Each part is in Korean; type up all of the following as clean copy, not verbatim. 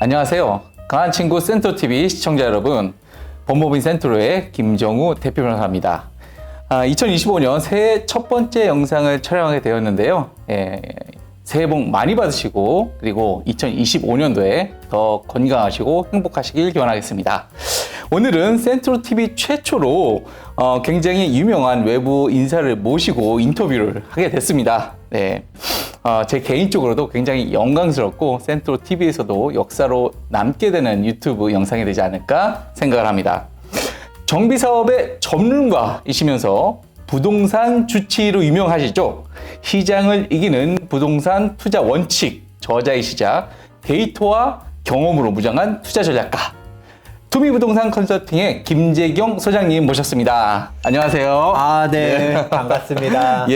안녕하세요. 강한 친구 센트로TV 시청자 여러분, 법무부인 센트로의 김정우 대표 변호사입니다. 2025년 새해 첫 번째 영상을 촬영하게 되었는데요. 새해 복 많이 받으시고 그리고 2025년도에 더 건강하시고 행복하시길 기원하겠습니다. 오늘은 센트로TV 최초로 굉장히 유명한 외부 인사를 모시고 인터뷰를 하게 됐습니다. 제 개인적으로도 굉장히 영광스럽고 센트로TV에서도 역사로 남게 되는 유튜브 영상이 되지 않을까 생각을 합니다. 정비사업의 전문가이시면서 부동산 주치의로 유명하시죠. 시장을 이기는 부동산 투자 원칙 저자이시자 데이터와 경험으로 무장한 투자 전략가 투미부동산 컨설팅의 김재경 소장님 모셨습니다. 안녕하세요. 네. 반갑습니다.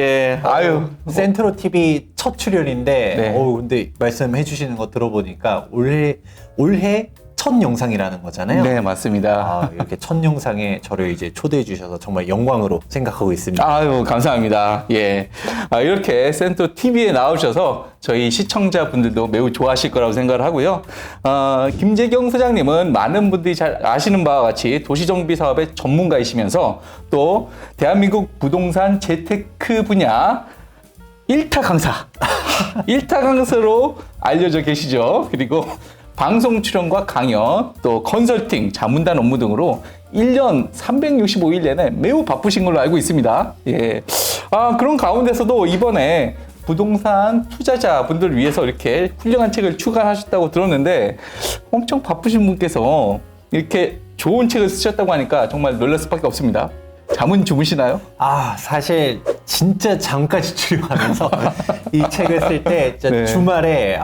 센트로TV 첫 출연인데, 근데 말씀해 주시는 거 들어보니까 올해 첫 영상이라는 거잖아요. 네, 맞습니다. 이렇게 첫 영상에 저를 이제 초대해 주셔서 정말 영광으로 생각하고 있습니다. 감사합니다. 이렇게 센트로TV에 나오셔서 저희 시청자분들도 매우 좋아하실 거라고 생각을 하고요. 김재경 소장님은 많은 분들이 잘 아시는 바와 같이 도시정비 사업의 전문가이시면서 또 대한민국 부동산 재테크 분야 1타 강사, 1타 강사로 알려져 계시죠. 그리고 방송 출연과 강연, 또 컨설팅, 자문단 업무 등으로 1년 365일 내내 매우 바쁘신 걸로 알고 있습니다. 그런 가운데서도 이번에 부동산 투자자분들을 위해서 이렇게 훌륭한 책을 출간하셨다고 들었는데 엄청 바쁘신 분께서 이렇게 좋은 책을 쓰셨다고 하니까 정말 놀랄 수밖에 없습니다. 잠은 주무시나요? 사실 진짜 잠까지 출연하면서 이 책을 쓸 때 주말에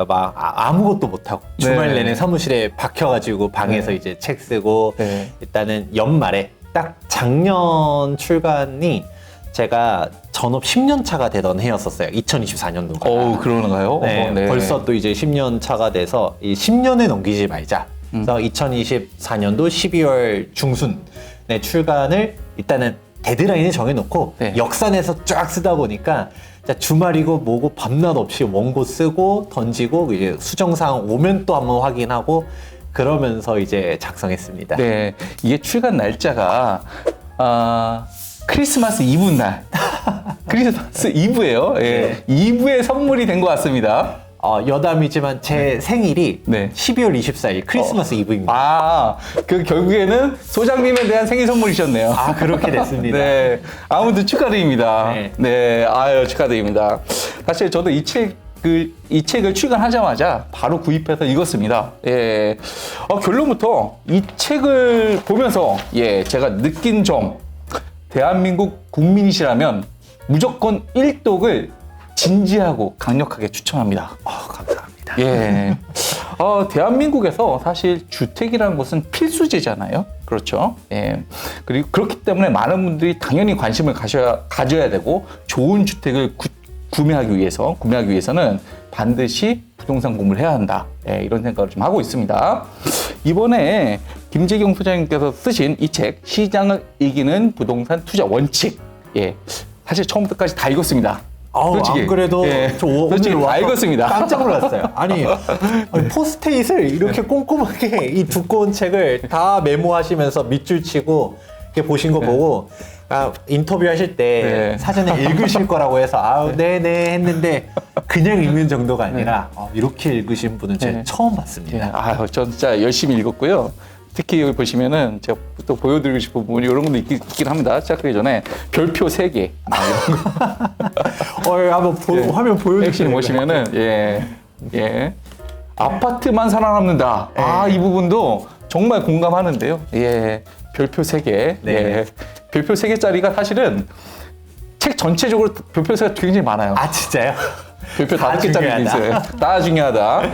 막 아무것도 못하고 주말 내내 사무실에 박혀가지고 방에서 이제 책 쓰고 일단은 연말에 딱 작년 출간이 제가 전업 10년 차가 되던 해였었어요. 2024년도가. 그러는가요? 벌써 또 이제 10년 차가 돼서 이 10년을 넘기지 말자. 그래서 2024년도 12월 중순에 출간을 일단은 데드라인을 정해놓고 역산해서 쫙 쓰다 보니까 주말이고 뭐고 밤낮 없이 원고 쓰고 던지고 이제 수정사항 오면 또 한번 확인하고 그러면서 이제 작성했습니다. 이게 출간 날짜가 크리스마스 이브 날. 크리스마스 이브예요. 이브에 선물이 된 것 같습니다. 여담이지만 제 생일이 12월 24일 크리스마스 이브입니다. 결국에는 소장님에 대한 생일 선물이셨네요. 그렇게 됐습니다. 아무튼 축하드립니다. 축하드립니다. 사실 저도 이 책을 출간하자마자 바로 구입해서 읽었습니다. 결론부터 이 책을 보면서 제가 느낀 점, 대한민국 국민이시라면 무조건 일독을 진지하고 강력하게 추천합니다. 감사합니다. 대한민국에서 사실 주택이라는 것은 필수제잖아요. 그렇죠. 그리고 그렇기 때문에 많은 분들이 당연히 관심을 가져야 되고 좋은 주택을 구매하기 위해서는 반드시 부동산 공부를 해야 한다. 이런 생각을 좀 하고 있습니다. 이번에 김재경 소장님께서 쓰신 이 책, 시장을 이기는 부동산 투자 원칙. 사실 처음부터까지 다 읽었습니다. 안 그래도 저 솔직히 다 읽었습니다. 깜짝 놀랐어요. 아니 포스트잇을 이렇게 꼼꼼하게 이 두꺼운 책을 다 메모하시면서 밑줄 치고 이렇게 보신 거 보고 인터뷰 하실 때 사전에 읽으실 거라고 해서 네네 했는데 그냥 읽는 정도가 아니라 이렇게 읽으신 분은 제가 처음 봤습니다. 전 진짜 열심히 읽었고요. 특히 여기 보시면은 제가 또 보여드리고 싶은 부분이 이런 것도 있긴 합니다. 시작하기 전에 별표 3개. 한번 화면 보여주세요. 핵심 보시면은 아파트만 살아남는다. 이 부분도 정말 공감하는데요. 별표 3개. 별표 3개짜리가 사실은 책 전체적으로 별표 수가 굉장히 많아요. 진짜요? 별표 5개짜리도 있어요. 다 중요하다.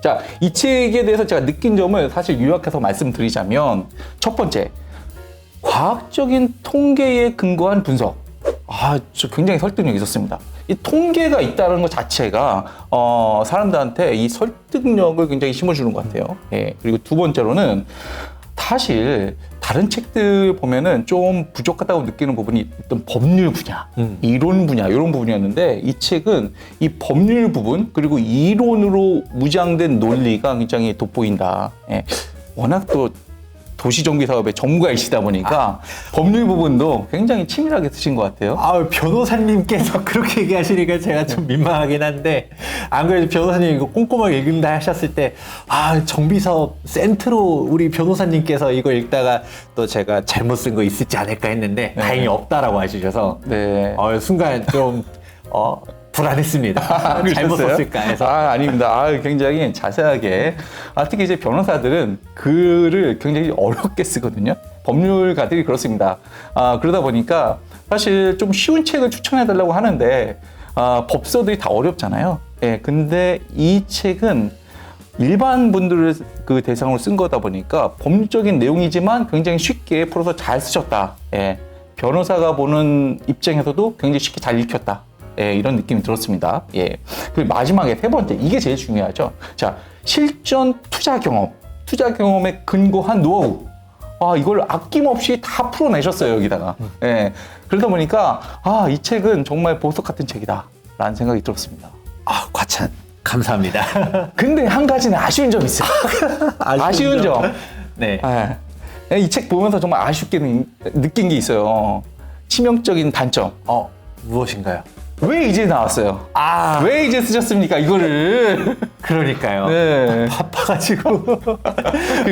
자, 이 책에 대해서 제가 느낀 점을 사실 요약해서 말씀드리자면 첫 번째, 과학적인 통계에 근거한 분석. 저 굉장히 설득력이 있었습니다. 이 통계가 있다는 것 자체가 사람들한테 이 설득력을 굉장히 심어주는 것 같아요. 그리고 두 번째로는 사실 다른 책들 보면은 좀 부족하다고 느끼는 부분이 어떤 법률 분야, 이론 분야 이런 부분이었는데 이 책은 이 법률 부분 그리고 이론으로 무장된 논리가 굉장히 돋보인다. 예. 워낙 또 도시정비 사업의 전문가이시다 보니까 법률 부분도 굉장히 치밀하게 쓰신 것 같아요. 변호사님께서 그렇게 얘기하시니까 제가 좀 민망하긴 한데, 안 그래도 변호사님 이거 꼼꼼하게 읽는다 하셨을 때, 정비사업 센트로 우리 변호사님께서 이거 읽다가 또 제가 잘못 쓴 거 있을지 않을까 했는데, 다행히 없다라고 하시셔서, 네. 순간 좀, 불안했습니다. 잘못 썼을까 해서. 아닙니다. 굉장히 자세하게. 특히 이제 변호사들은 글을 굉장히 어렵게 쓰거든요. 법률가들이 그렇습니다. 그러다 보니까 사실 좀 쉬운 책을 추천해달라고 하는데, 법서들이 다 어렵잖아요. 예, 근데 이 책은 일반 분들을 그 대상으로 쓴 거다 보니까 법률적인 내용이지만 굉장히 쉽게 풀어서 잘 쓰셨다. 예, 변호사가 보는 입장에서도 굉장히 쉽게 잘 읽혔다. 예, 이런 느낌이 들었습니다. 예. 그리고 마지막에 세 번째, 이게 제일 중요하죠. 자, 실전 투자 경험에 근거한 노하우. 이걸 아낌없이 다 풀어내셨어요, 여기다가. 예. 그러다 보니까, 이 책은 정말 보석 같은 책이다. 라는 생각이 들었습니다. 과찬. 감사합니다. 근데 한 가지는 아쉬운 점이 있어요. 아쉬운 점. 네. 예. 이 책 보면서 정말 아쉽게 느낀 게 있어요. 치명적인 단점. 무엇인가요? 왜 이제 나왔어요? 왜 이제 쓰셨습니까, 이거를? 그러니까요. 네. 바빠가지고.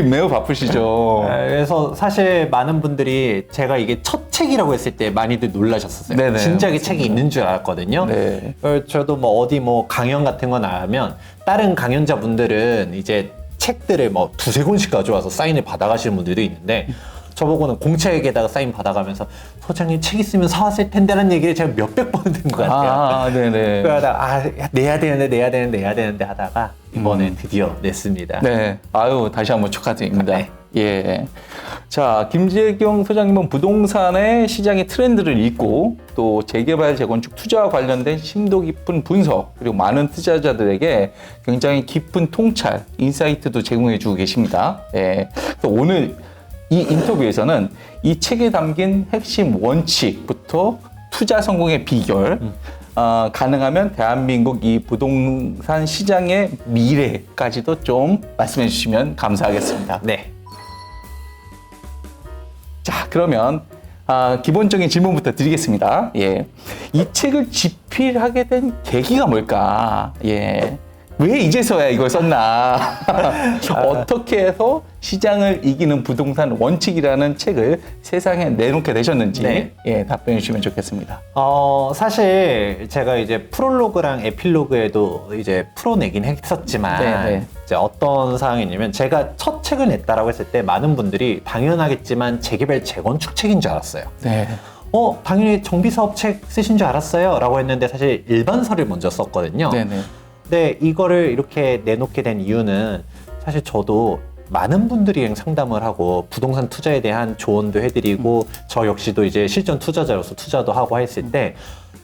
매우 바쁘시죠. 그래서 사실 많은 분들이 제가 이게 첫 책이라고 했을 때 많이들 놀라셨었어요. 네네. 진작에 책이 있는 줄 알았거든요. 네. 저도 어디 강연 같은 거 나가면 다른 강연자분들은 이제 책들을 두세 권씩 가져와서 사인을 받아가시는 분들도 있는데, 저보고는 공책에다가 사인 받아가면서 소장님 책 있으면 사왔을 텐데라는 얘기를 제가 몇백 번 듣는 것 같아요. 네네. 그러다가 내야 되는데 하다가 이번에 드디어 냈습니다. 네. 다시 한번 축하드립니다. 네. 예. 자, 김재경 소장님은 부동산의 시장의 트렌드를 읽고 또 재개발, 재건축, 투자와 관련된 심도 깊은 분석 그리고 많은 투자자들에게 굉장히 깊은 통찰, 인사이트도 제공해 주고 계십니다. 예. 그래서 오늘 이 인터뷰에서는 이 책에 담긴 핵심 원칙부터 투자 성공의 비결, 가능하면 대한민국 이 부동산 시장의 미래까지도 좀 말씀해 주시면 감사하겠습니다. 네. 자, 그러면 기본적인 질문부터 드리겠습니다. 예. 이 책을 집필하게 된 계기가 뭘까? 예. 왜 이제서야 이걸 썼나? 어떻게 해서 시장을 이기는 부동산 원칙이라는 책을 세상에 내놓게 되셨는지 네. 예, 답변해 주시면 좋겠습니다. 사실 제가 이제 프롤로그랑 에필로그에도 이제 풀어내긴 했었지만 네. 이제 어떤 상황이냐면 제가 첫 책을 냈다라고 했을 때 많은 분들이 당연하겠지만 재개발 재건축 책인 줄 알았어요. 네. 당연히 정비사업 책 쓰신 줄 알았어요 라고 했는데 사실 일반서를 먼저 썼거든요. 네네. 근데 이거를 이렇게 내놓게 된 이유는 사실 저도 많은 분들이랑 상담을 하고 부동산 투자에 대한 조언도 해드리고 저 역시도 이제 실전 투자자로서 투자도 하고 했을 때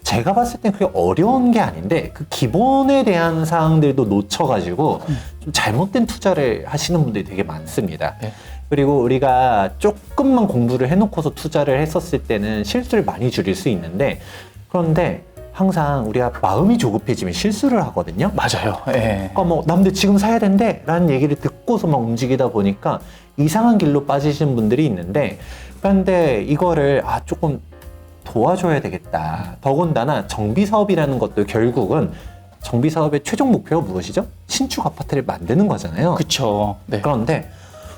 제가 봤을 땐 그게 어려운 게 아닌데 그 기본에 대한 사항들도 놓쳐가지고 좀 잘못된 투자를 하시는 분들이 되게 많습니다. 네. 그리고 우리가 조금만 공부를 해놓고서 투자를 했었을 때는 실수를 많이 줄일 수 있는데, 그런데 항상 우리가 마음이 조급해지면 실수를 하거든요. 맞아요. 예. 그러니까 남들 지금 사야 된대 라는 얘기를 듣고서 막 움직이다 보니까 이상한 길로 빠지시는 분들이 있는데, 그런데 이거를 조금 도와줘야 되겠다. 더군다나 정비사업이라는 것도 결국은 정비사업의 최종 목표가 무엇이죠? 신축 아파트를 만드는 거잖아요. 그쵸. 네. 그런데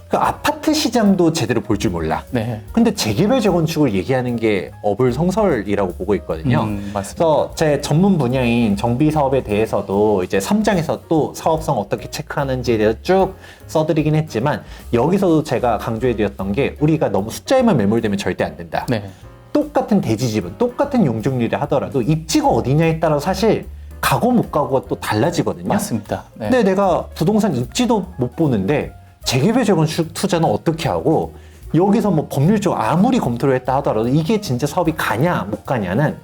그 아파트 시장도 제대로 볼 줄 몰라. 네. 근데 재개발 재건축을 얘기하는 게 어불성설이라고 보고 있거든요. 맞습니다. 그래서 제 전문 분야인 정비 사업에 대해서도 이제 3장에서 또 사업성 어떻게 체크하는지에 대해서 쭉 써드리긴 했지만, 여기서도 제가 강조해드렸던 게 우리가 너무 숫자에만 매몰되면 절대 안 된다. 네. 똑같은 대지집은 똑같은 용적률을 하더라도 입지가 어디냐에 따라 사실 가고 못 가고가 또 달라지거든요. 맞습니다. 네. 근데 내가 부동산 입지도 못 보는데 재개발 재건축 투자는 어떻게 하고, 여기서 법률적으로 아무리 검토를 했다 하더라도 이게 진짜 사업이 가냐 못 가냐는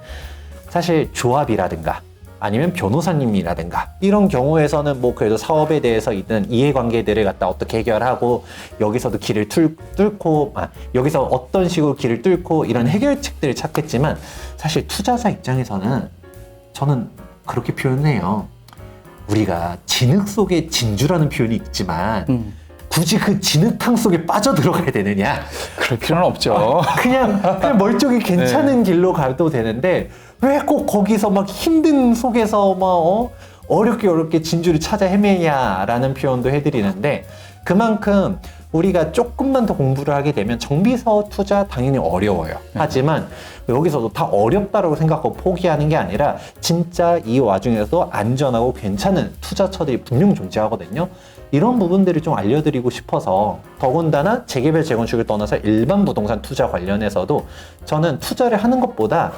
사실 조합이라든가 아니면 변호사님이라든가 이런 경우에서는 뭐 그래도 사업에 대해서 있는 이해관계들을 갖다 어떻게 해결하고 여기서도 길을 뚫고 여기서 어떤 식으로 길을 뚫고 이런 해결책들을 찾겠지만 사실 투자자 입장에서는 저는 그렇게 표현해요. 우리가 진흙 속에 진주라는 표현이 있지만 굳이 그 진흙탕 속에 빠져들어가야 되느냐? 그럴 필요는 없죠. 그냥 멀쩡히 괜찮은 길로 가도 되는데 왜 꼭 거기서 막 힘든 속에서 막 어렵게 진주를 찾아 헤매냐라는 표현도 해드리는데 그만큼 우리가 조금만 더 공부를 하게 되면 정비사업 투자 당연히 어려워요. 하지만 여기서도 다 어렵다고 생각하고 포기하는 게 아니라 진짜 이 와중에서도 안전하고 괜찮은 투자처들이 분명 존재하거든요. 이런 부분들을 좀 알려드리고 싶어서 더군다나 재개발 재건축을 떠나서 일반 부동산 투자 관련해서도 저는 투자를 하는 것보다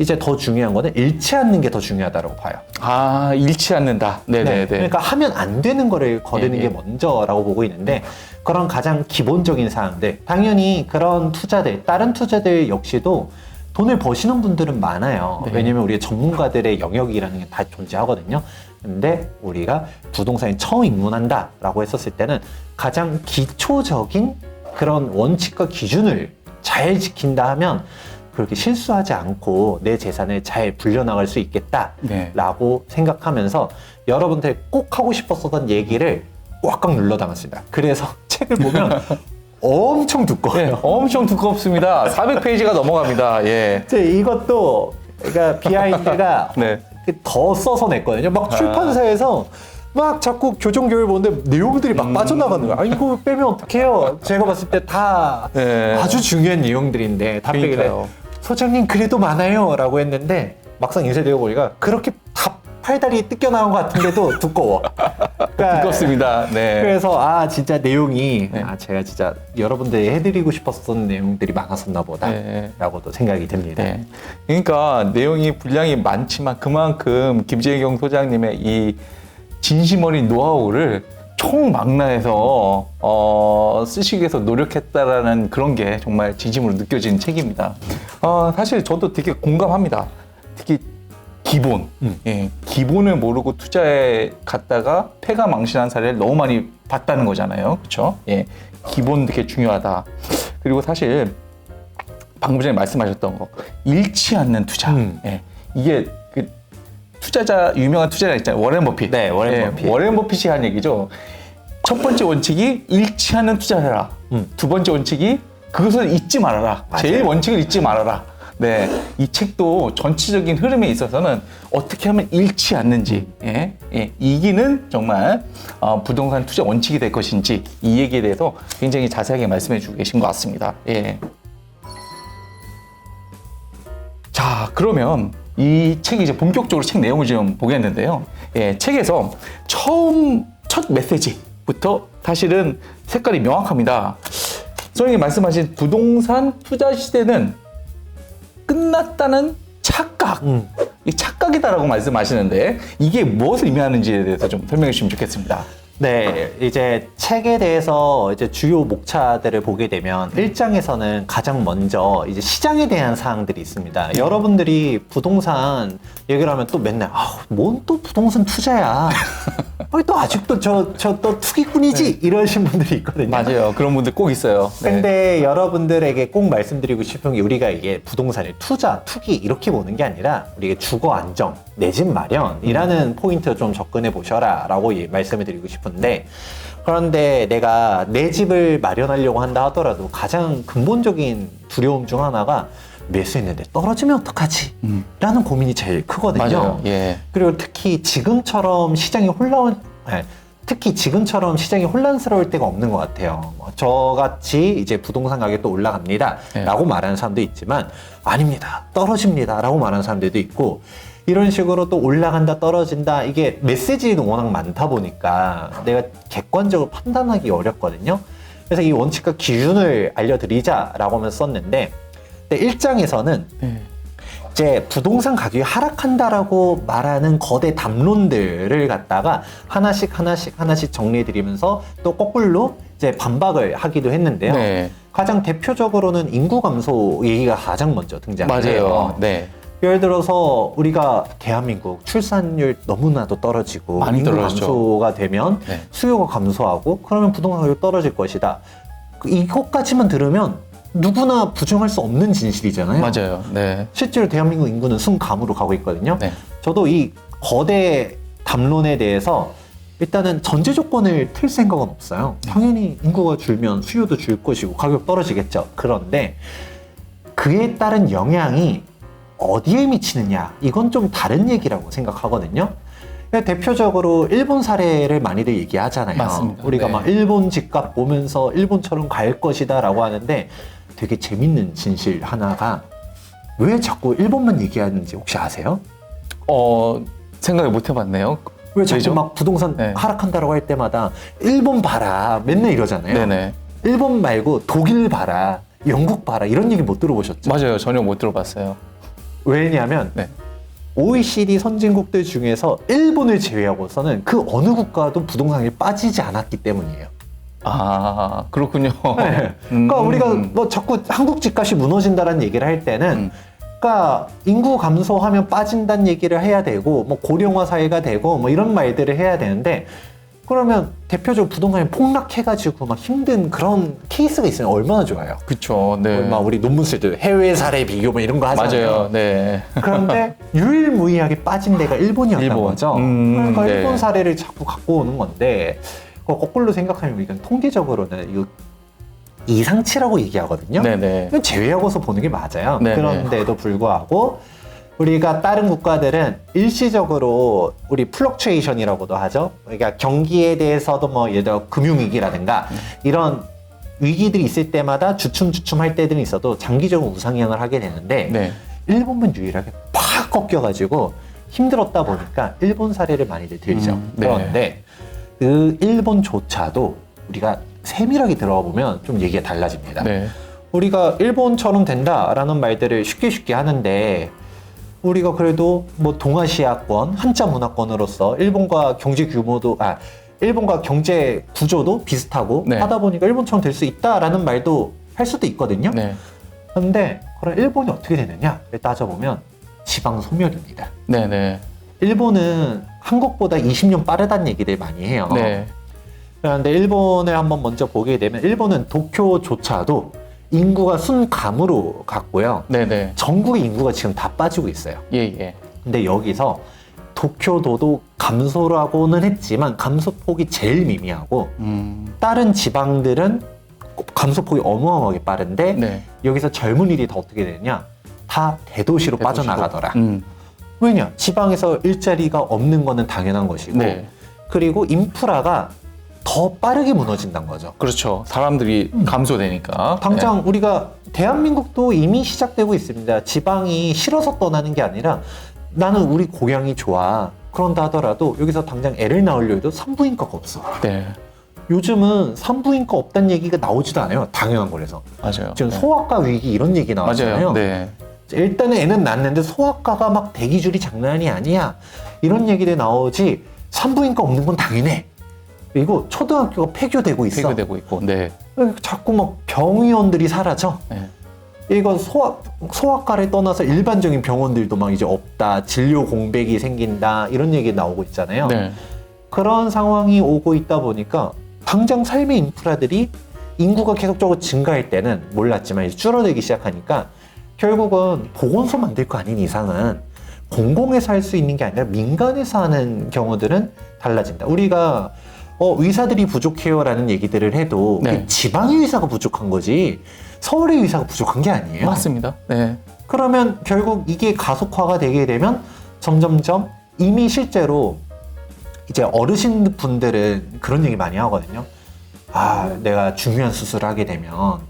이제 더 중요한 거는 잃지 않는 게 더 중요하다고 봐요. 아, 잃지 않는다. 네네네. 네, 그러니까 하면 안 되는 거를 거두는 예, 게 예. 먼저라고 보고 있는데 그런 가장 기본적인 사항들 당연히 그런 투자들 다른 투자들 역시도 돈을 버시는 분들은 많아요. 네. 왜냐면 우리가 전문가들의 영역이라는 게 다 존재하거든요. 근데 우리가 부동산에 처음 입문한다 라고 했었을 때는 가장 기초적인 그런 원칙과 기준을 잘 지킨다 하면 그렇게 실수하지 않고 내 재산을 잘 불려나갈 수 있겠다라고 생각하면서 여러분들 꼭 하고 싶었던 얘기를 꽉꽉 눌러 담았습니다. 그래서 책을 보면 엄청 두꺼워요. 네, 엄청 두껍습니다. 400페이지가 넘어갑니다. 예. 이것도 그러니까 비하인드가 네. 더 써서 냈거든요. 막 출판사에서 막 자꾸 교정교를 보는데 내용들이 막 빠져나가는 거야. 아, 이거 빼면 어떡해요? 제가 봤을 때 다 네. 아주 중요한 내용들인데 다 빼길래 그러니까요. 소장님 그래도 많아요 라고 했는데 막상 인쇄되어 보니까 그렇게 다 팔다리 뜯겨나온 것 같은데도 두꺼워. 그러니까 두껍습니다. 네. 그래서 진짜 내용이 네. 제가 진짜 여러분들이 해드리고 싶었던 내용들이 많았었나 보다 네. 라고도 생각이 듭니다. 네. 그러니까 내용이 분량이 많지만 그만큼 김재경 소장님의 이 진심 어린 노하우를 총망라해서 쓰시기 위해서 노력했다라는 그런 게 정말 진심으로 느껴지는 책입니다. 사실 저도 되게 공감합니다. 특히 기본, 예, 기본을 모르고 투자에 갔다가 패가 망신한 사례를 너무 많이 봤다는 거잖아요, 그렇죠? 예, 기본 되게 중요하다. 그리고 사실 방금 전에 말씀하셨던 거 잃지 않는 투자, 예, 이게 그 투자자 유명한 투자자 있잖아요, 워렌 버핏. 네, 워렌 버핏. 워렌 버핏이 한 얘기죠. 첫 번째 원칙이 잃지 않는 투자를 해라. 두 번째 원칙이 그것을 잊지 말아라. 맞아요. 제일 원칙을 잊지 말아라. 네, 이 책도 전체적인 흐름에 있어서는 어떻게 하면 잃지 않는지, 이기는 정말 부동산 투자 원칙이 될 것인지 이 얘기에 대해서 굉장히 자세하게 말씀해주고 계신 것 같습니다. 예. 자, 그러면 이 책이 이제 본격적으로 책 내용을 좀 보겠는데요. 예, 책에서 첫 메시지부터 사실은 색깔이 명확합니다. 소장님 말씀하신 부동산 투자 시대는 끝났다는 착각. 이 착각이다라고 말씀하시는데 이게 무엇을 의미하는지에 대해서 좀 설명해 주시면 좋겠습니다. 네, 이제 책에 대해서 이제 주요 목차들을 보게 되면 1장에서는 가장 먼저 이제 시장에 대한 사항들이 있습니다. 여러분들이 부동산 얘기를 하면 또 맨날 뭔 또 부동산 투자야. 아니, 또 아직도 저 또 투기꾼이지 이러신 분들이 있거든요. 맞아요. 그런 분들 꼭 있어요. 네. 근데 여러분들에게 꼭 말씀드리고 싶은 게 우리가 이게 부동산을 투자, 투기 이렇게 보는 게 아니라 우리가 주거 안정, 내 집 마련이라는 포인트를 좀 접근해 보셔라 라고 말씀을 드리고 싶은데 그런데 내가 내 집을 마련하려고 한다 하더라도 가장 근본적인 두려움 중 하나가 매수했는데 떨어지면 어떡하지? 라는 고민이 제일 크거든요. 맞아요. 예. 그리고 특히 지금처럼 시장이 혼란스러울 때가 없는 것 같아요. 저같이 이제 부동산 가격이 또 올라갑니다. 네. 라고 말하는 사람도 있지만 아닙니다. 떨어집니다. 라고 말하는 사람들도 있고 이런 식으로 또 올라간다 떨어진다 이게 메시지는 워낙 많다 보니까 내가 객관적으로 판단하기 어렵거든요. 그래서 이 원칙과 기준을 알려드리자라고 하면 썼는데 1장에서는 이제 부동산 가격이 하락한다라고 말하는 거대 담론들을 갖다가 하나씩 정리해드리면서 또 거꾸로 이제 반박을 하기도 했는데요. 네. 가장 대표적으로는 인구 감소 얘기가 가장 먼저 등장해요. 맞아요. 네. 예를 들어서 우리가 대한민국 출산율 너무나도 떨어지고 많이 인구 떨어졌죠. 감소가 되면 네. 수요가 감소하고 그러면 부동산 가격이 떨어질 것이다. 이것까지만 들으면 누구나 부정할 수 없는 진실이잖아요. 맞아요. 네. 실제로 대한민국 인구는 순감으로 가고 있거든요. 네. 저도 이 거대 담론에 대해서 일단은 전제 조건을 틀 생각은 없어요. 당연히 인구가 줄면 수요도 줄 것이고 가격 떨어지겠죠. 그런데 그에 따른 영향이 어디에 미치느냐, 이건 좀 다른 얘기라고 생각하거든요. 대표적으로 일본 사례를 많이들 얘기하잖아요. 맞습니다. 우리가 네. 막 일본 집값 보면서 일본처럼 갈 것이다 라고 하는데 되게 재밌는 진실 하나가 왜 자꾸 일본만 얘기하는지 혹시 아세요? 생각을 못 해봤네요. 왜 자꾸 왜죠? 막 부동산 네. 하락한다고 할 때마다 일본 봐라 맨날 이러잖아요. 네네. 일본 말고 독일 봐라, 영국 봐라 이런 얘기 못 들어보셨죠? 맞아요. 전혀 못 들어봤어요. 왜냐하면 네. OECD 선진국들 중에서 일본을 제외하고서는 그 어느 국가도 부동산이 빠지지 않았기 때문이에요. 아, 그렇군요. 네. 그러니까 우리가 뭐 자꾸 한국 집값이 무너진다는 얘기를 할 때는 그러니까 인구 감소하면 빠진다는 얘기를 해야 되고 뭐 고령화 사회가 되고 뭐 이런 말들을 해야 되는데 그러면 대표적으로 부동산이 폭락해가지고 막 힘든 그런 케이스가 있으면 얼마나 좋아요. 그쵸. 네. 막 우리 논문 쓸 때 해외 사례 비교 뭐 이런 거 하잖아요. 맞아요. 네. 그런데 유일무이하게 빠진 데가 일본이었던 일본. 거죠. 그러니까 네. 일본 사례를 자꾸 갖고 오는 건데 거꾸로 생각하면 우리가 통계적으로는 이거 이상치라고 얘기하거든요. 네네. 이건 제외하고서 보는 게 맞아요. 네네. 그런데도 불구하고 우리가 다른 국가들은 일시적으로 우리 플럭추에이션이라고도 하죠. 그러니까 경기에 대해서도 뭐 예를 들어 금융위기라든가 이런 위기들이 있을 때마다 주춤주춤 할 때들이 있어도 장기적으로 우상향을 하게 되는데 네. 일본만 유일하게 팍 꺾여가지고 힘들었다 보니까 일본 사례를 많이들 들죠. 네. 그런데 그 일본조차도 우리가 세밀하게 들어가 보면 좀 얘기가 달라집니다. 네. 우리가 일본처럼 된다라는 말들을 쉽게 하는데 우리가 그래도 뭐 동아시아권 한자 문화권으로서 일본과 경제 규모도 일본과 경제 구조도 비슷하고 네. 하다 보니까 일본처럼 될 수 있다라는 말도 할 수도 있거든요. 네. 그런데 그럼 일본이 어떻게 되느냐를 따져보면 지방 소멸입니다. 네네. 일본은 한국보다 20년 빠르다는 얘기들 많이 해요. 네. 그런데 일본을 한번 먼저 보게 되면 일본은 도쿄조차도 인구가 순감으로 갔고요. 네네. 전국의 인구가 지금 다 빠지고 있어요. 예, 예. 근데 여기서 도쿄도도 감소라고는 했지만 감소폭이 제일 미미하고 다른 지방들은 감소폭이 어마어마하게 빠른데 네. 여기서 젊은이들이 다 어떻게 되느냐? 다 대도시로 빠져나가더라. 왜냐? 지방에서 일자리가 없는 거는 당연한 것이고 네. 그리고 인프라가 더 빠르게 무너진다는 거죠. 그렇죠. 사람들이 감소되니까. 당장 우리가 대한민국도 이미 시작되고 있습니다. 지방이 싫어서 떠나는 게 아니라 나는 우리 고향이 좋아. 그런다 하더라도 여기서 당장 애를 낳으려 해도 산부인과가 없어. 네. 요즘은 산부인과 없다는 얘기가 나오지도 않아요. 당연한 거라서. 맞아요. 지금 네. 소아과 위기 이런 얘기 나왔잖아요. 맞아요. 네. 일단은 애는 낳는데 소아과가 막 대기줄이 장난이 아니야. 이런 얘기들 나오지 산부인과 없는 건 당연해. 그리고 초등학교가 폐교되고 있어. 폐교되고 있고. 네. 자꾸 막 병의원들이 사라져. 네. 이거 소아과를 떠나서 일반적인 병원들도 막 이제 없다. 진료 공백이 생긴다. 이런 얘기 나오고 있잖아요. 네. 그런 상황이 오고 있다 보니까 당장 삶의 인프라들이 인구가 계속적으로 증가할 때는 몰랐지만 이제 줄어들기 시작하니까 결국은 보건소 만들 거 아닌 이상은 공공에서 할 수 있는 게 아니라 민간에서 하는 경우들은 달라진다. 우리가 의사들이 부족해요라는 얘기들을 해도 네. 지방의 의사가 부족한 거지 서울의 의사가 부족한 게 아니에요. 맞습니다. 네. 그러면 결국 이게 가속화가 되게 되면 점점점 이미 실제로 이제 어르신 분들은 그런 얘기 많이 하거든요. 내가 중요한 수술을 하게 되면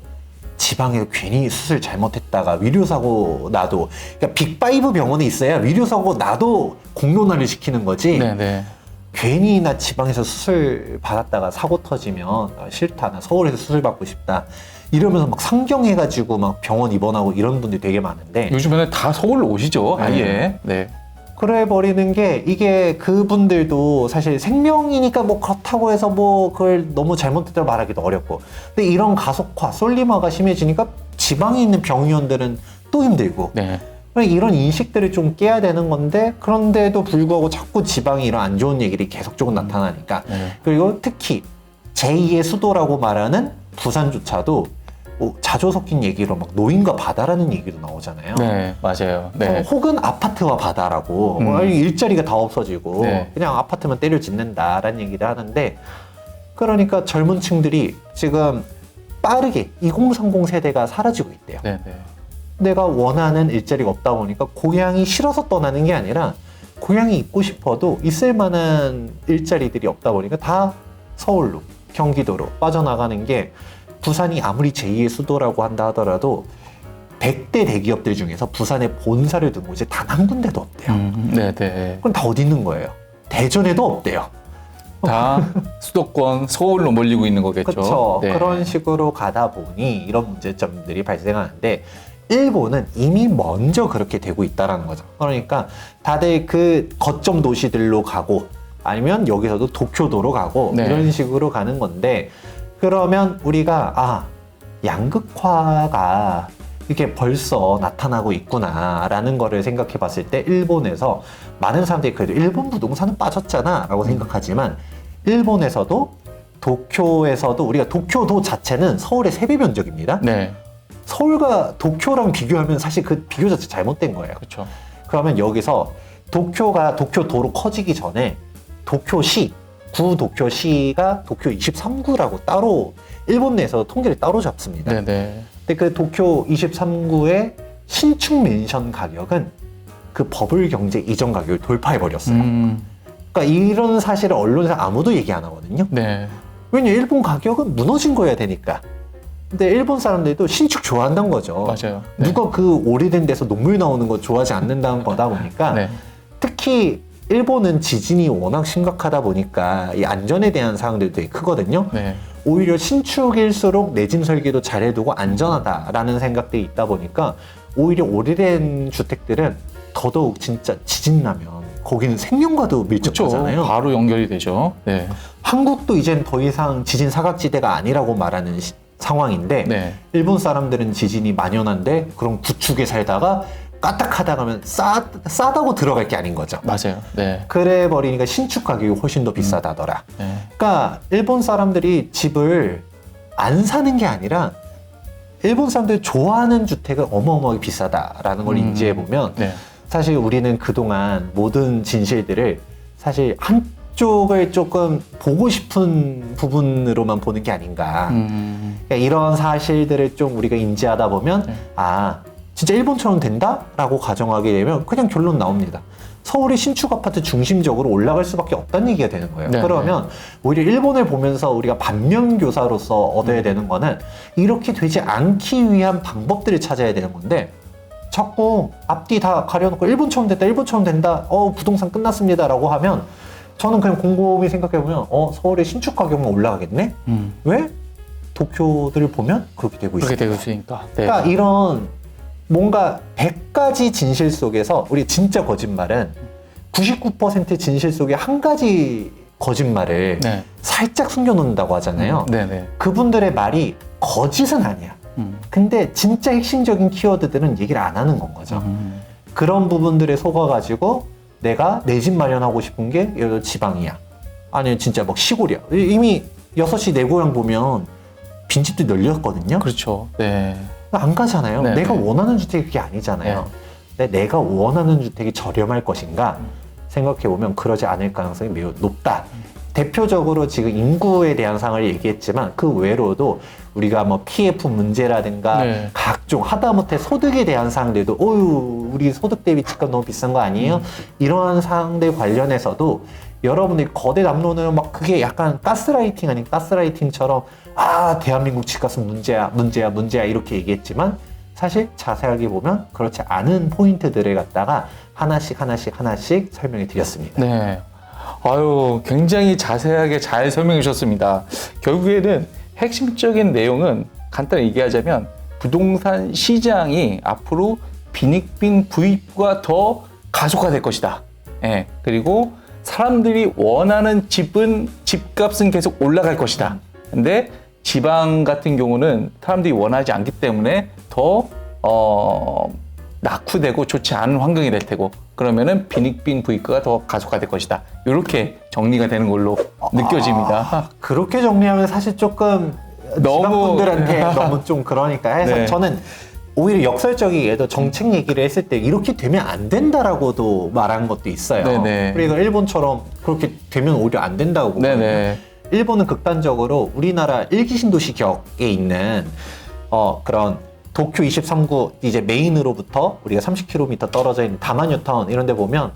지방에 괜히 수술 잘못했다가 위료사고 나도 그러니까 빅5 병원에 있어야 위료사고 나도 공론화를 시키는 거지. 네네. 괜히 나 지방에서 수술 받았다가 사고 터지면 싫다. 나 서울에서 수술 받고 싶다. 이러면서 막 상경해가지고 막 병원 입원하고 이런 분들이 되게 많은데 요즘에는 다 서울로 오시죠. 아예. 네. 그래 버리는 게 이게 그분들도 사실 생명이니까 뭐 그렇다고 해서 뭐 그걸 너무 잘못했다고 말하기도 어렵고 근데 이런 가속화, 솔림화가 심해지니까 지방에 있는 병의원들은 또 힘들고 네. 이런 인식들을 좀 깨야 되는 건데 그런데도 불구하고 자꾸 지방이 이런 안 좋은 얘기들이 계속적으로 나타나니까 그리고 특히 제2의 수도라고 말하는 부산조차도 뭐 자조 섞인 얘기로 막 노인과 바다라는 얘기도 나오잖아요. 네, 맞아요. 네. 혹은 아파트와 바다라고 일자리가 다 없어지고 네. 그냥 아파트만 때려 짓는다라는 얘기를 하는데 그러니까 젊은 층들이 지금 빠르게 2030 세대가 사라지고 있대요. 네, 네. 내가 원하는 일자리가 없다 보니까 고향이 싫어서 떠나는 게 아니라 고향이 있고 싶어도 있을 만한 일자리들이 없다 보니까 다 서울로 경기도로 빠져나가는 게 부산이 아무리 제2의 수도라고 한다 하더라도 100대 대기업들 중에서 부산에 본사를 둔 곳이 단 한 군데도 없대요. 네, 네. 그럼 다 어디 있는 거예요? 대전에도 없대요. 다 수도권 서울로 몰리고 있는 거겠죠. 그렇죠. 네. 그런 식으로 가다 보니 이런 문제점들이 발생하는데 일본은 이미 먼저 그렇게 되고 있다는 거죠. 그러니까 다들 그 거점 도시들로 가고 아니면 여기서도 도쿄도로 가고 네. 이런 식으로 가는 건데 그러면 우리가 양극화가 이게 벌써 나타나고 있구나라는 거를 생각해 봤을 때 일본에서 많은 사람들이 그래도 일본 부동산은 빠졌잖아 라고 생각하지만 일본에서도 도쿄에서도 우리가 도쿄도 자체는 서울의 3배 면적입니다. 네, 서울과 도쿄랑 비교하면 사실 그 비교 자체 잘못된 거예요. 그렇죠. 그러면 여기서 도쿄도로 커지기 전에 도쿄시, 구도쿄시가 도쿄 23구라고 따로 일본 내에서 통계를 따로 잡습니다. 네, 네. 근데 그 도쿄 23구의 신축 맨션 가격은 그 버블 경제 이전 가격을 돌파해 버렸어요. 그러니까 이런 사실을 언론에서 아무도 얘기 안 하거든요. 네, 왜냐 일본 가격은 무너진 거야 되니까. 근데 일본 사람들도 신축 좋아한다는 거죠. 맞아요. 네. 누가 그 오래된 데서 녹물 나오는 거 좋아하지 않는다는 거다 보니까 네. 특히 일본은 지진이 워낙 심각하다 보니까 이 안전에 대한 사항들이 되게 크거든요. 네. 오히려 신축일수록 내진 설계도 잘해두고 안전하다라는 생각들이 있다 보니까 오히려 오래된 주택들은 더더욱 진짜 지진 나면 거기는 생명과도 밀접하잖아요. 그렇죠. 바로 연결이 되죠. 네. 한국도 이젠 더 이상 지진 사각지대가 아니라고 말하는 상황인데 네. 일본 사람들은 지진이 만연한데 그런 구축에 살다가 까딱하다 가면 싸다고 들어갈 게 아닌 거죠. 맞아요. 네. 그래 버리니까 신축 가격이 훨씬 더 비싸다더라. 네. 그러니까 일본 사람들이 집을 안 사는 게 아니라 일본 사람들이 좋아하는 주택은 어마어마하게 비싸다라는 걸 인지해 보면 네. 사실 우리는 그동안 모든 진실들을 사실 한쪽을 조금 보고 싶은 부분으로만 보는 게 아닌가. 그러니까 이런 사실들을 좀 우리가 인지하다 보면 진짜 일본처럼 된다라고 가정하게 되면 그냥 결론 나옵니다. 서울의 신축 아파트 중심적으로 올라갈 수밖에 없다는 얘기가 되는 거예요. 네, 그러면 오히려 일본을 보면서 우리가 반면교사로서 얻어야 되는 거는 이렇게 되지 않기 위한 방법들을 찾아야 되는 건데 자꾸 앞뒤 다 가려놓고 일본처럼 됐다, 일본처럼 된다, 부동산 끝났습니다라고 하면 저는 그냥 곰곰이 생각해보면 서울의 신축 가격만 올라가겠네? 왜? 도쿄들을 보면 그렇게 되고 있어요. 그렇게 되고 있으니까. 네. 그러니까 이런 뭔가 100가지 진실 속에서 우리 진짜 거짓말은 99% 진실 속에 한 가지 거짓말을 네. 살짝 숨겨놓는다고 하잖아요. 네네. 그분들의 말이 거짓은 아니야. 근데 진짜 핵심적인 키워드들은 얘기를 안 하는 건 거죠. 그런 부분들에 속아가지고 내가 내 집 마련하고 싶은 게 예를 들어 지방이야. 아니면 진짜 막 시골이야. 이미 6시 내 고향 보면 빈집도 널렸거든요. 그렇죠. 네. 안 가잖아요. 네, 내가 네. 원하는 주택이 그게 아니잖아요. 근데 내가 원하는 주택이 저렴할 것인가 생각해보면 그러지 않을 가능성이 매우 높다. 대표적으로 지금 인구에 대한 상을 얘기했지만 그 외로도 우리가 뭐 PF 문제라든가 네. 각종 하다못해 소득에 대한 사항들도 우리 소득 대비 집값 너무 비싼 거 아니에요? 이러한 사항들 관련해서도 여러분들이 거대 담론은 막 그게 약간 가스라이팅 아닌 가스라이팅처럼 대한민국 집값은 문제야 이렇게 얘기했지만 사실 자세하게 보면 그렇지 않은 포인트들을 갖다가 하나씩 설명해 드렸습니다. 네. 아유, 굉장히 자세하게 잘 설명해 주셨습니다. 결국에는 핵심적인 내용은 간단히 얘기하자면 부동산 시장이 앞으로 빈익빈 부익부가 더 가속화될 것이다. 예. 그리고 사람들이 원하는 집값은 계속 올라갈 것이다. 근데 지방 같은 경우는 사람들이 원하지 않기 때문에 더 낙후되고 좋지 않은 환경이 될 테고 그러면은 빈익빈 부익과가 더 가속화될 것이다. 이렇게 정리가 되는 걸로 느껴집니다. 그렇게 정리하면 사실 조금 너무- 지방분들한테 너무 좀 그러니까 해서 네. 저는 오히려 역설적이게도 정책 얘기를 했을 때 이렇게 되면 안 된다라고도 말한 것도 있어요. 네네. 그러니까 일본처럼 그렇게 되면 오히려 안 된다고 보거든요. 네네. 일본은 극단적으로 우리나라 일기 신도시 격에 있는 그런 도쿄 23구 이제 메인으로부터 우리가 30km 떨어져 있는 다마뉴타운 이런 데 보면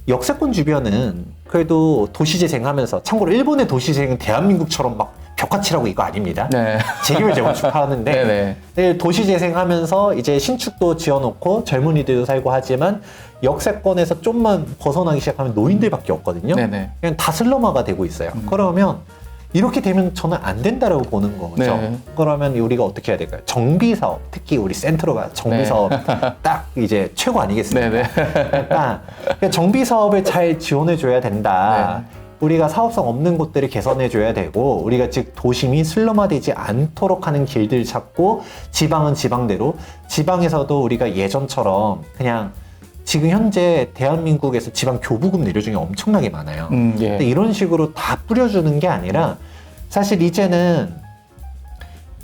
역세권 주변은 그래도 도시재생하면서 참고로 일본의 도시재생은 대한민국처럼 막 벽화칠하고 이거 아닙니다. 네. 재개발 제공 축하하는데 네네. 네, 도시재생하면서 이제 신축도 지어놓고 젊은이들도 살고 하지만 역세권에서 좀만 벗어나기 시작하면 노인들밖에 없거든요. 네네. 그냥 다 슬럼화가 되고 있어요. 그러면 이렇게 되면 저는 안 된다라고 보는 거죠. 네. 그러면 우리가 어떻게 해야 될까요? 정비사업, 특히 우리 센트로가 정비사업 딱 이제 최고 아니겠습니까? 네네. 그러니까 정비사업을 잘 지원해줘야 된다. 우리가 사업성 없는 곳들을 개선해줘야 되고 우리가 즉 도심이 슬럼화되지 않도록 하는 길들 찾고 지방은 지방대로 지방에서도 우리가 예전처럼 그냥 지금 현재 대한민국에서 지방 교부금 내려주는 게 엄청나게 많아요. 예. 근데 이런 식으로 다 뿌려주는 게 아니라 사실 이제는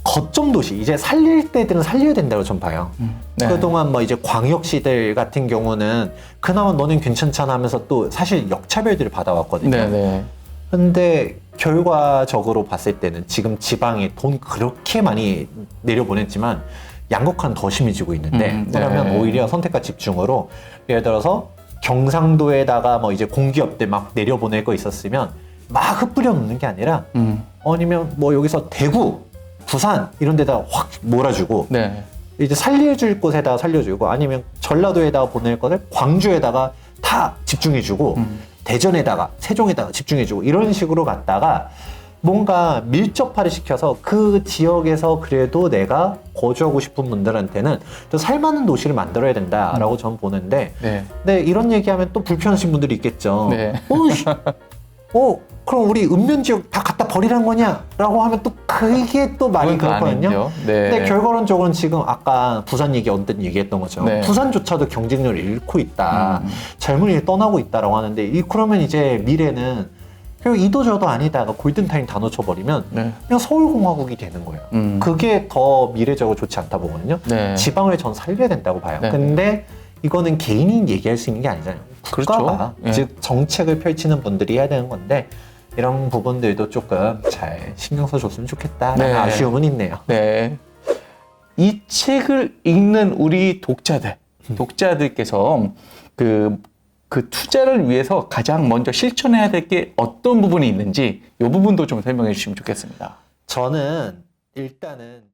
거점 도시 이제 살릴 때들은 살려야 된다고 좀 봐요. 네. 그동안 뭐 이제 광역시들 같은 경우는 그나마 너는 괜찮잖아 하면서 또 사실 역차별들을 받아왔거든요. 네네. 근데 결과적으로 봤을 때는 지금 지방에 돈 그렇게 많이 내려보냈지만 양극화는 더 심해지고 있는데 그러면 네. 오히려 선택과 집중으로 예를 들어서 경상도에다가 뭐 이제 공기업들 막 내려보낼 거 있었으면 막 흩뿌려 놓는 게 아니라 아니면 뭐 여기서 대구, 부산 이런 데다 확 몰아주고 네. 이제 살려줄 곳에다가 살려주고 아니면 전라도에다가 보낼 거를 광주에다가 다 집중해주고 대전에다가 세종에다가 집중해주고 이런 식으로 갔다가 뭔가 밀접화를 시켜서 그 지역에서 그래도 내가 거주하고 싶은 분들한테는 또 살만한 도시를 만들어야 된다라고 저는 보는데 네. 근데 이런 얘기하면 또 불편하신 분들이 있겠죠. 네. 그럼 우리 읍면 지역 다 갖다 버리란 거냐? 라고 하면 또 그게 또 말이 그건 그렇거든요. 아니죠. 네. 근데 결과론적으로는 지금 아까 부산 얘기 언뜻 얘기했던 것처럼 네. 부산조차도 경쟁력을 잃고 있다. 젊은이들이 떠나고 있다라고 하는데 그러면 이제 미래는 결국 이도저도 아니다가 골든타임 다 놓쳐버리면 네. 그냥 서울공화국이 되는 거예요. 그게 더 미래적으로 좋지 않다 보거든요. 네. 지방을 전 살려야 된다고 봐요. 네. 근데 이거는 개인이 얘기할 수 있는 게 아니잖아요. 그렇죠. 국가가 예. 즉 정책을 펼치는 분들이 해야 되는 건데 이런 부분들도 조금 잘 신경 써줬으면 좋겠다라는 네. 아쉬움은 있네요. 네. 이 책을 읽는 우리 독자들께서 그 투자를 위해서 가장 먼저 실천해야 될 게 어떤 부분이 있는지 이 부분도 좀 설명해 주시면 좋겠습니다. 저는 일단은